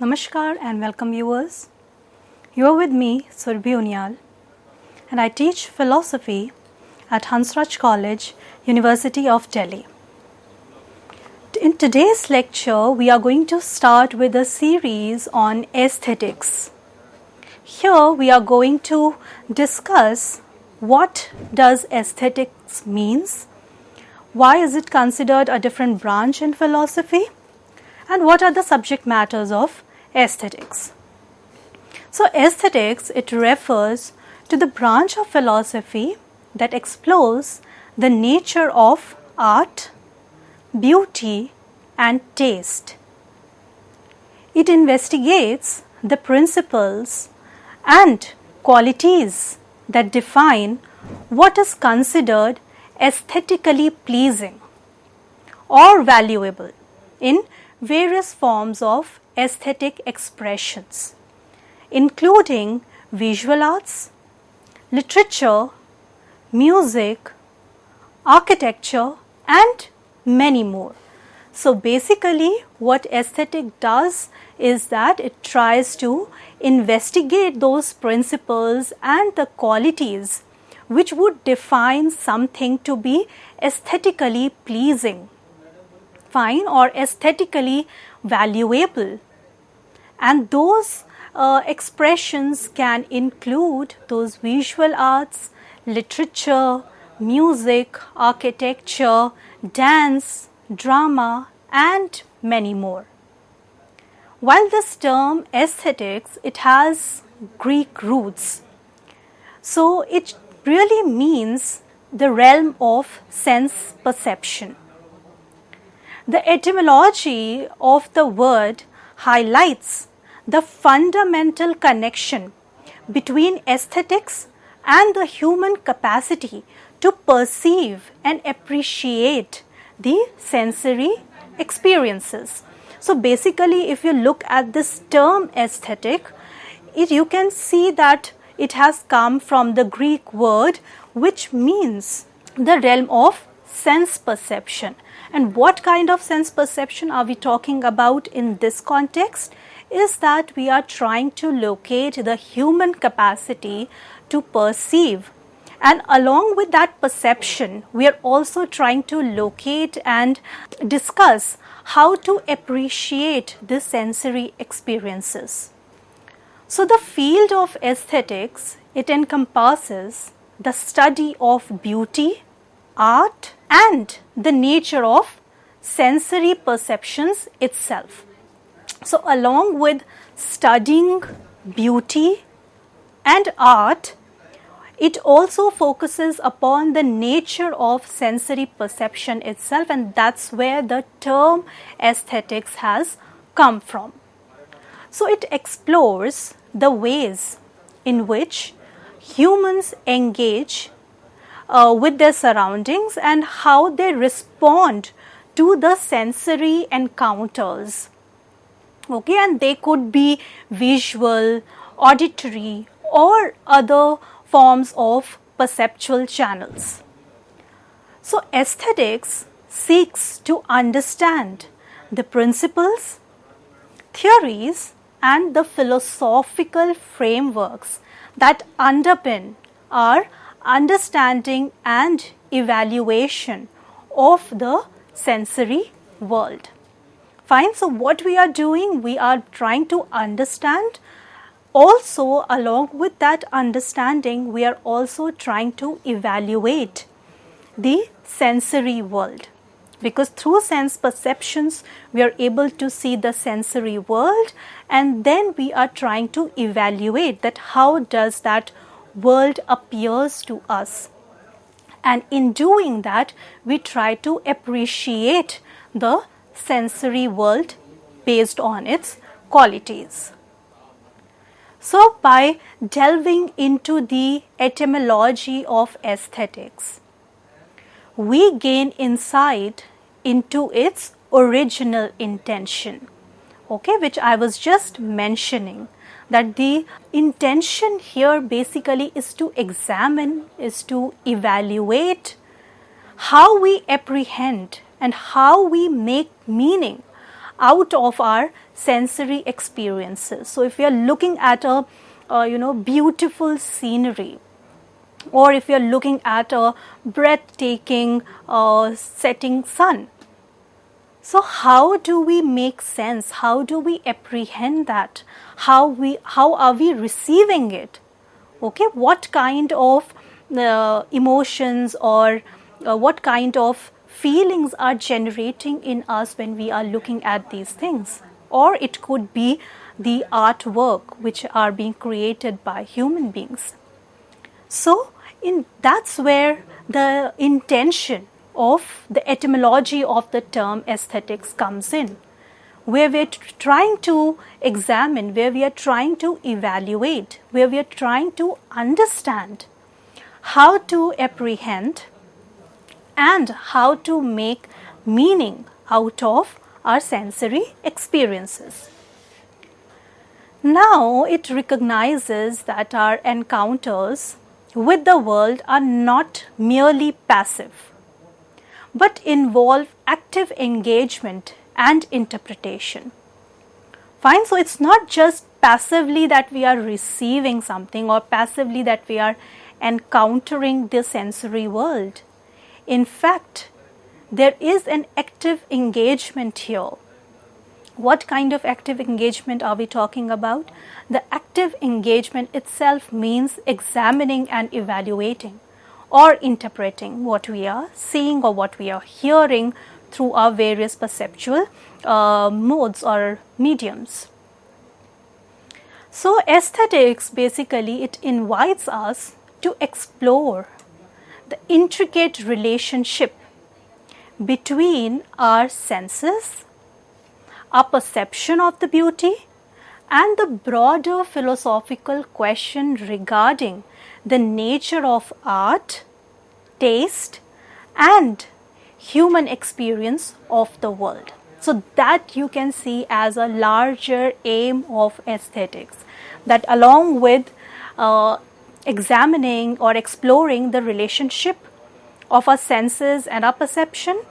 Namaskar and welcome viewers. You are with me, Surbhi Unyal, and I teach philosophy at Hansraj College, University of Delhi. In today's lecture, we are going to start with a series on aesthetics. Here we are going to discuss what does aesthetics means, why is it considered a different branch in philosophy, and what are the subject matters of aesthetics. So aesthetics, it refers to the branch of philosophy that explores the nature of art, beauty and taste. It investigates the principles and qualities that define what is considered aesthetically pleasing or valuable in various forms of aesthetic expressions, including visual arts, literature, music, architecture, and many more. So basically, what aesthetic does is that it tries to investigate those principles and the qualities which would define something to be aesthetically pleasing, fine, or aesthetically valuable. And those expressions can include those visual arts, literature, music, architecture, dance, drama, and many more. While this term aesthetics, it has Greek roots. So it really means the realm of sense perception. The etymology of the word highlights the fundamental connection between aesthetics and the human capacity to perceive and appreciate the sensory experiences. So basically, if you look at this term aesthetic, you can see that it has come from the Greek word which means the realm of sense perception. And what kind of sense perception are we talking about in this context? Is that we are trying to locate the human capacity to perceive, and along with that perception, we are also trying to locate and discuss how to appreciate the sensory experiences. So the field of aesthetics, it encompasses the study of beauty, art, and the nature of sensory perceptions itself. So along with studying beauty and art, it also focuses upon the nature of sensory perception itself, and that's where the term aesthetics has come from. So it explores the ways in which humans engage with their surroundings and how they respond to the sensory encounters. Okay, and they could be visual, auditory, or other forms of perceptual channels. So aesthetics seeks to understand the principles, theories, and the philosophical frameworks that underpin our understanding and evaluation of the sensory world. Fine, so what we are doing, we are trying to understand. Also, along with that understanding, we are also trying to evaluate the sensory world, because through sense perceptions, we are able to see the sensory world, and then we are trying to evaluate that how does that world appears to us, and in doing that we try to appreciate the sensory world based on its qualities. So by delving into the etymology of aesthetics, we gain insight into its original intention, okay, which I was just mentioning, that the intention here basically is to examine, is to evaluate how we apprehend and how we make meaning out of our sensory experiences. So if we are looking at a beautiful scenery, or if we are looking at a breathtaking setting sun, so how do we make sense? How do we apprehend that? How are we receiving it? Okay, what kind of emotions or what kind of feelings are generating in us when we are looking at these things? Or it could be the artwork which are being created by human beings. So that's where the intention of the etymology of the term aesthetics comes in, where we're trying to examine, where we are trying to evaluate, where we are trying to understand how to apprehend and how to make meaning out of our sensory experiences. Now it recognizes that our encounters with the world are not merely passive, but involve active engagement and interpretation. Fine, so it's not just passively that we are receiving something or passively that we are encountering the sensory world. In fact, there is an active engagement here. What kind of active engagement are we talking about? The active engagement itself means examining and evaluating or interpreting what we are seeing or what we are hearing through our various perceptual modes or mediums. So aesthetics, basically, it invites us to explore the intricate relationship between our senses, our perception of the beauty, and the broader philosophical question regarding the nature of art, taste, and human experience of the world. So that you can see as a larger aim of aesthetics, that along with examining or exploring the relationship of our senses and our perception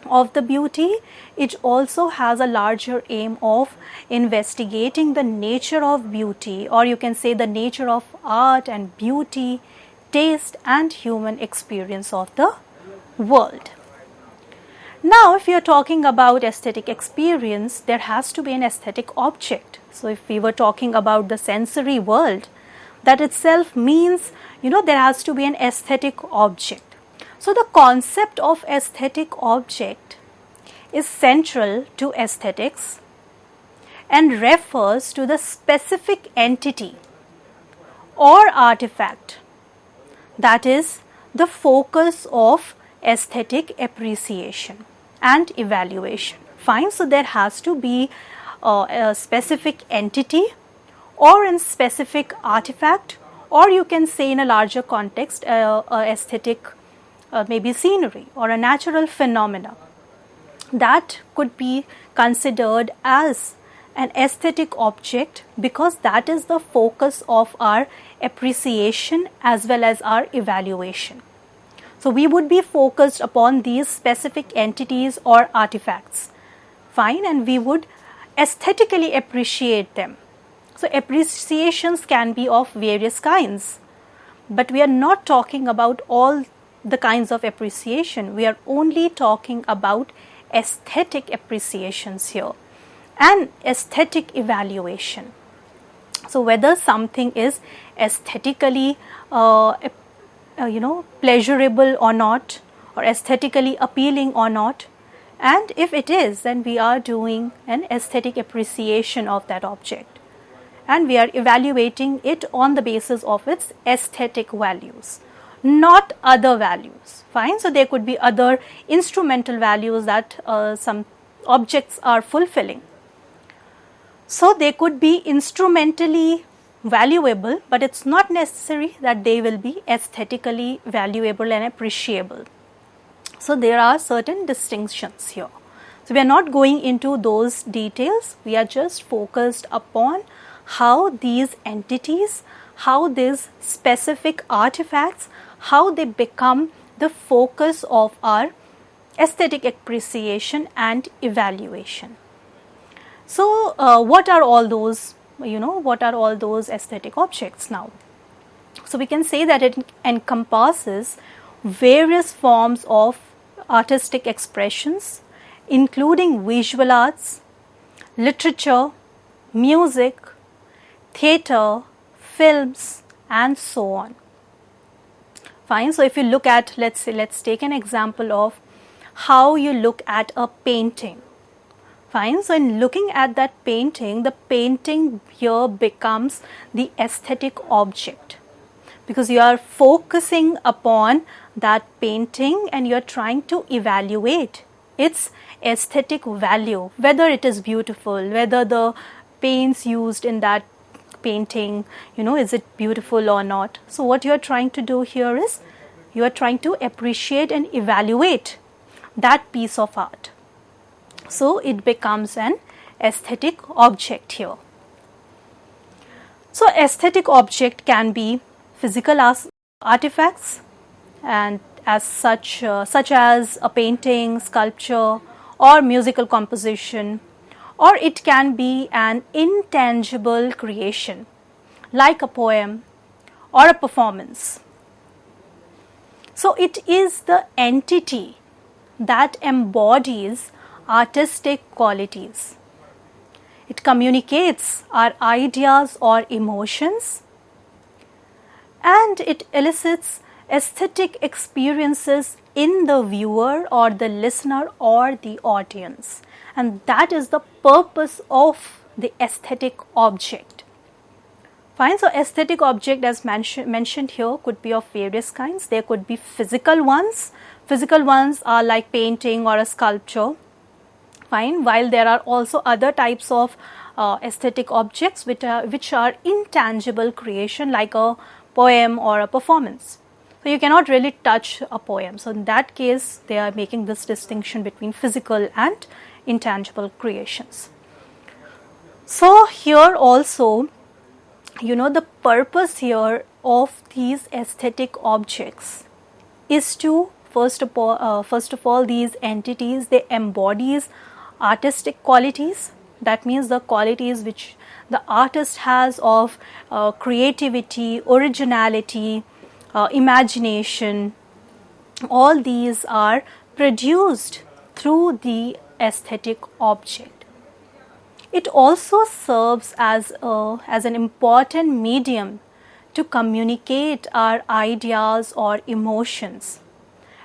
of the beauty, it also has a larger aim of investigating the nature of beauty, or you can say the nature of art and beauty, taste and human experience of the world. Now, if you are talking about aesthetic experience, there has to be an aesthetic object. So if we were talking about the sensory world, that itself means, there has to be an aesthetic object. So the concept of aesthetic object is central to aesthetics and refers to the specific entity or artifact that is the focus of aesthetic appreciation and evaluation. Fine, so there has to be a specific entity or a specific artifact, or you can say in a larger context, aesthetic maybe scenery or a natural phenomena that could be considered as an aesthetic object, because that is the focus of our appreciation as well as our evaluation. So we would be focused upon these specific entities or artifacts, fine, and we would aesthetically appreciate them. So appreciations can be of various kinds, but we are not talking about all the kinds of appreciation. We are only talking about aesthetic appreciations here and aesthetic evaluation. So whether something is aesthetically pleasurable or not, or aesthetically appealing or not, and if it is, then we are doing an aesthetic appreciation of that object and we are evaluating it on the basis of its aesthetic values, not other values. Fine, so there could be other instrumental values that some objects are fulfilling. So they could be instrumentally valuable, but it's not necessary that they will be aesthetically valuable and appreciable. So there are certain distinctions here. So we are not going into those details. We are just focused upon how these entities, how these specific artifacts, how they become the focus of our aesthetic appreciation and evaluation. So, what are all those, what are all those aesthetic objects now? So, we can say that it encompasses various forms of artistic expressions, including visual arts, literature, music, theatre, films, and so on. Fine. So, if you look at, let's take an example of how you look at a painting. Fine. So, in looking at that painting, the painting here becomes the aesthetic object, because you are focusing upon that painting and you are trying to evaluate its aesthetic value, whether it is beautiful, whether the paints used in that painting, is it beautiful or not. So, what you are trying to do here is you are trying to appreciate and evaluate that piece of art. So, it becomes an aesthetic object here. So, aesthetic object can be physical artifacts, and as such as a painting, sculpture, or musical composition, or it can be an intangible creation like a poem or a performance. So, it is the entity that embodies artistic qualities. It communicates our ideas or emotions, and it elicits aesthetic experiences in the viewer or the listener or the audience, and that is the purpose of the aesthetic object. Fine. So, aesthetic object, as mentioned here, could be of various kinds. There could be physical ones. Physical ones are like painting or a sculpture. Fine. While there are also other types of aesthetic objects which are intangible creation, like a poem or a performance. So, you cannot really touch a poem. So, in that case, they are making this distinction between physical and intangible creations. So, here also, the purpose here of these aesthetic objects is to, first of all, these entities, they embodies artistic qualities. That means the qualities which the artist has of creativity, originality, imagination. All these are produced through the aesthetic object. It also serves as an important medium to communicate our ideas or emotions.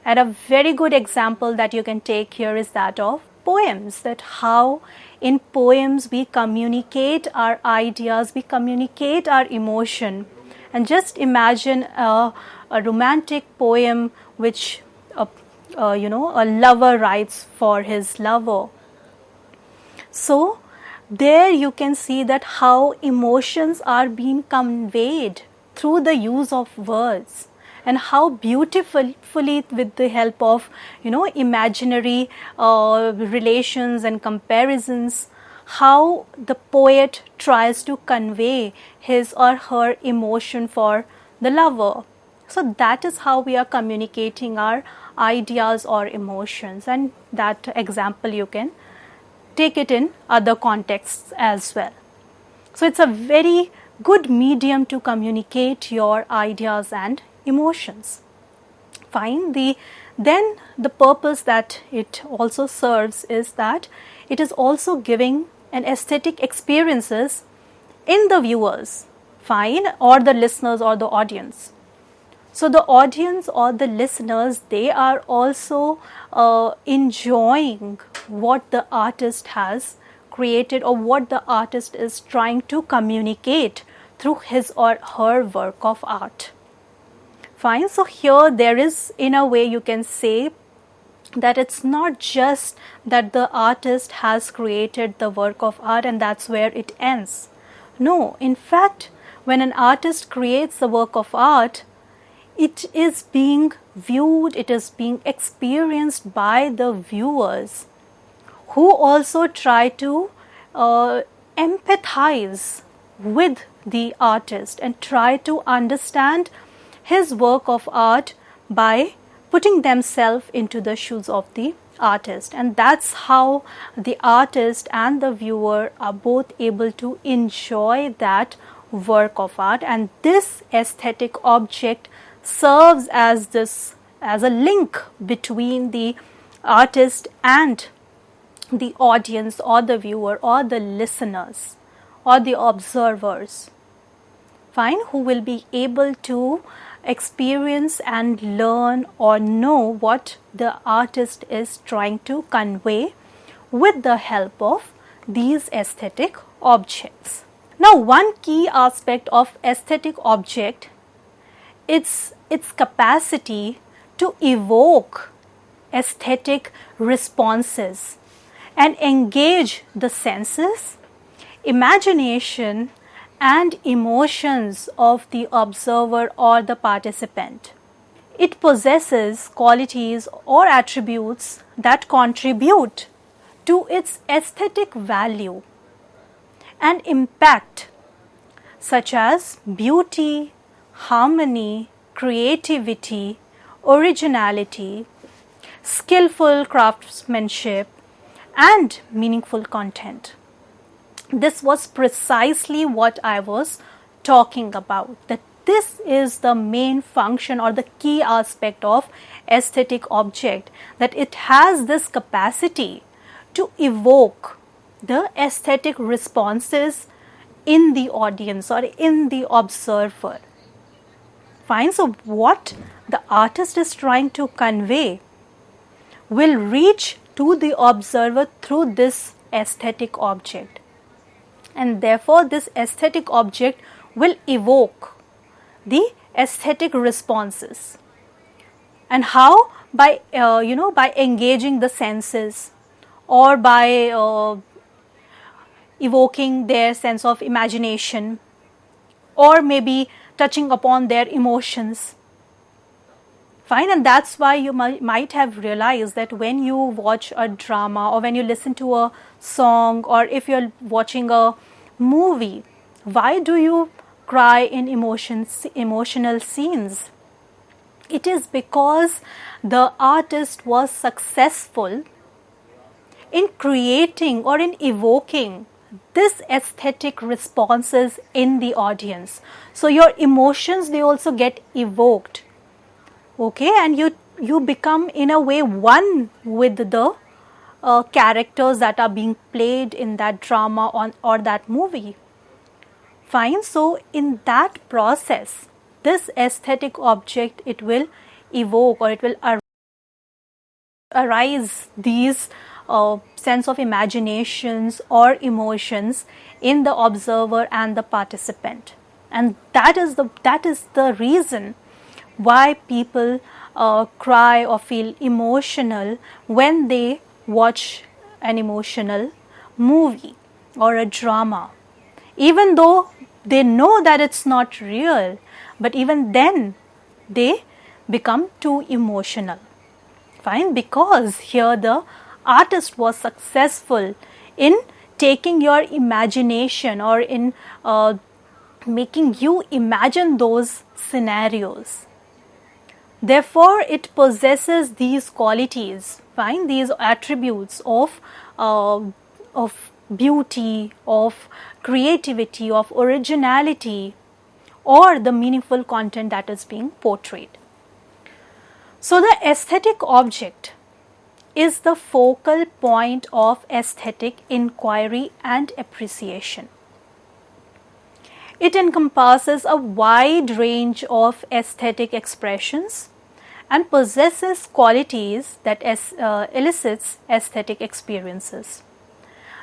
And a very good example that you can take here is that of poems, that how in poems we communicate our ideas, we communicate our emotion. And just imagine a romantic poem which a lover writes for his lover. So, there you can see that how emotions are being conveyed through the use of words, and how beautifully, with the help of imaginary relations and comparisons, how the poet tries to convey his or her emotion for the lover. So, that is how we are communicating our ideas or emotions, and that example you can take it in other contexts as well. So, it's a very good medium to communicate your ideas and emotions. Fine. Then the purpose that it also serves is that it is also giving an aesthetic experiences in the viewers, fine, or the listeners or the audience. So, the audience or the listeners, they are also enjoying what the artist has created or what the artist is trying to communicate through his or her work of art. Fine. So, here there is, in a way you can say that it's not just that the artist has created the work of art and that's where it ends. No, in fact, when an artist creates the work of art, it is being viewed, it is being experienced by the viewers, who also try to empathize with the artist and try to understand his work of art by putting themselves into the shoes of the artist, and that's how the artist and the viewer are both able to enjoy that work of art. And this aesthetic object serves as a link between the artist and the audience or the viewer or the listeners or the observers, fine, who will be able to experience and learn or know what the artist is trying to convey with the help of these aesthetic objects. Now, one key aspect of aesthetic object is its capacity to evoke aesthetic responses and engage the senses, imagination, and emotions of the observer or the participant. It possesses qualities or attributes that contribute to its aesthetic value and impact, such as beauty, harmony, creativity, originality, skillful craftsmanship, and meaningful content. This was precisely what I was talking about, that this is the main function or the key aspect of aesthetic object, that it has this capacity to evoke the aesthetic responses in the audience or in the observer. Fine, so what the artist is trying to convey will reach to the observer through this aesthetic object. And therefore, this aesthetic object will evoke the aesthetic responses. And how? By by engaging the senses, or by evoking their sense of imagination, or maybe touching upon their emotions. Fine, and that's why you might have realized that when you watch a drama or when you listen to a song, or if you're watching a movie, why do you cry in emotional scenes? It is because the artist was successful in creating or in evoking this aesthetic responses in the audience. So your emotions, they also get evoked. Okay, and you become in a way one with the characters that are being played in that drama or that movie. Fine, so in that process, this aesthetic object, it will evoke or it will arise these sense of imaginations or emotions in the observer and the participant. And that is the reason why people cry or feel emotional when they watch an emotional movie or a drama, even though they know that it's not real, but even then they become too emotional. Fine, because here the artist was successful in taking your imagination or in making you imagine those scenarios. Therefore, it possesses these qualities, fine, these attributes of beauty, of creativity, of originality, or the meaningful content that is being portrayed. So, the aesthetic object is the focal point of aesthetic inquiry and appreciation. It encompasses a wide range of aesthetic expressions and possesses qualities that elicits aesthetic experiences.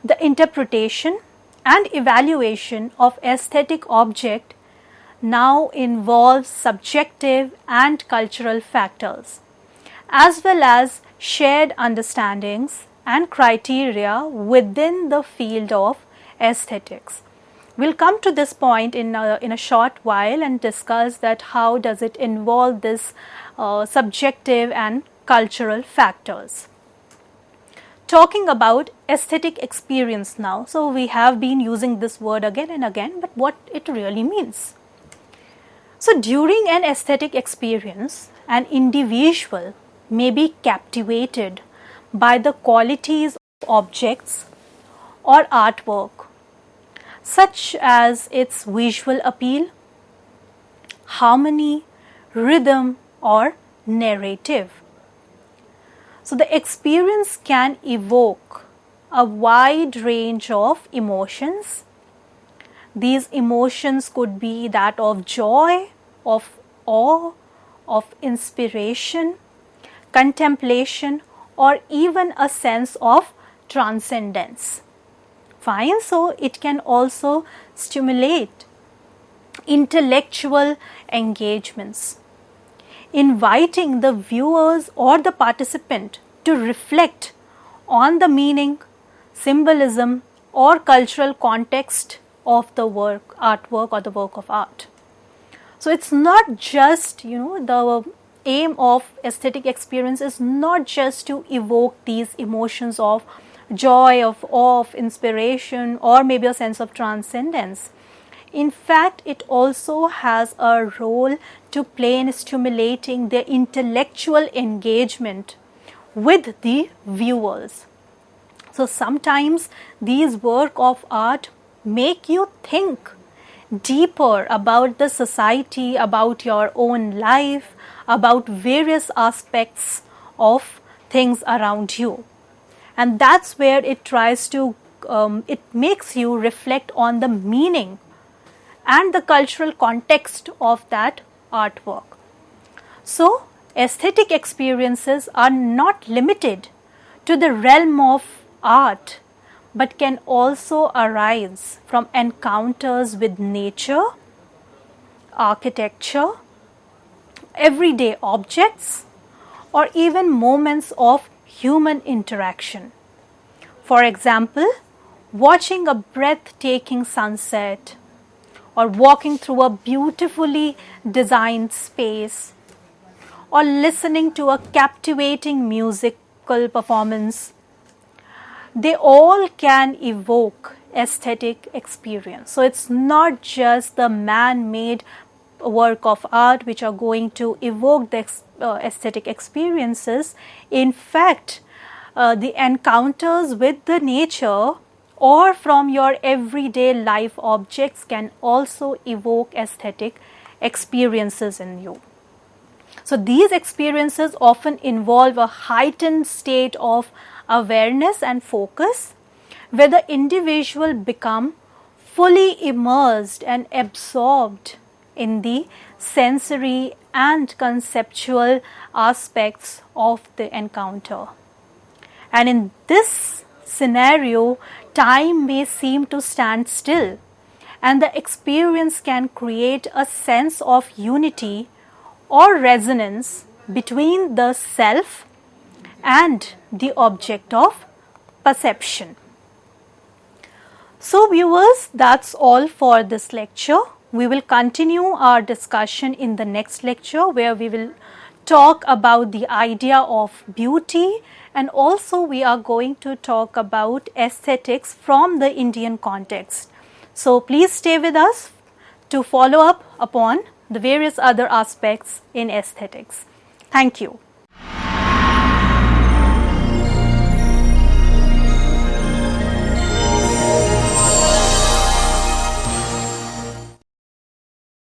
The interpretation and evaluation of aesthetic object now involves subjective and cultural factors, as well as shared understandings and criteria within the field of aesthetics. We'll come to this point in a short while and discuss that how does it involve this subjective and cultural factors. Talking about aesthetic experience now, so we have been using this word again and again, but what it really means. So during an aesthetic experience, an individual may be captivated by the qualities of objects or artwork, such as its visual appeal, harmony, rhythm, or narrative. So the experience can evoke a wide range of emotions. These emotions could be that of joy, of awe, of inspiration, contemplation, or even a sense of transcendence. Fine, so it can also stimulate intellectual engagements, inviting the viewers or the participant to reflect on the meaning, symbolism, or cultural context of the work, artwork, or the work of art. So it's not just, the aim of aesthetic experience is not just to evoke these emotions of joy, of awe, of inspiration, or maybe a sense of transcendence. In fact, it also has a role to play in stimulating the intellectual engagement with the viewers. So sometimes these work of art make you think deeper about the society, about your own life, about various aspects of things around you. And that's where it tries to, it makes you reflect on the meaning and the cultural context of that artwork. So, aesthetic experiences are not limited to the realm of art, but can also arise from encounters with nature, architecture, everyday objects, or even moments of human interaction. For example, watching a breathtaking sunset, or walking through a beautifully designed space, or listening to a captivating musical performance. They all can evoke aesthetic experience. So it's not just the man-made work of art which are going to evoke the aesthetic experiences. In fact, the encounters with the nature or from your everyday life objects can also evoke aesthetic experiences in you. So these experiences often involve a heightened state of awareness and focus, where the individual become fully immersed and absorbed in the sensory and conceptual aspects of the encounter. And in this scenario, time may seem to stand still, and the experience can create a sense of unity or resonance between the self and the object of perception. So viewers, that's all for this lecture. We will continue our discussion in the next lecture, where we will talk about the idea of beauty, and also we are going to talk about aesthetics from the Indian context. So please stay with us to follow up upon the various other aspects in aesthetics. Thank you.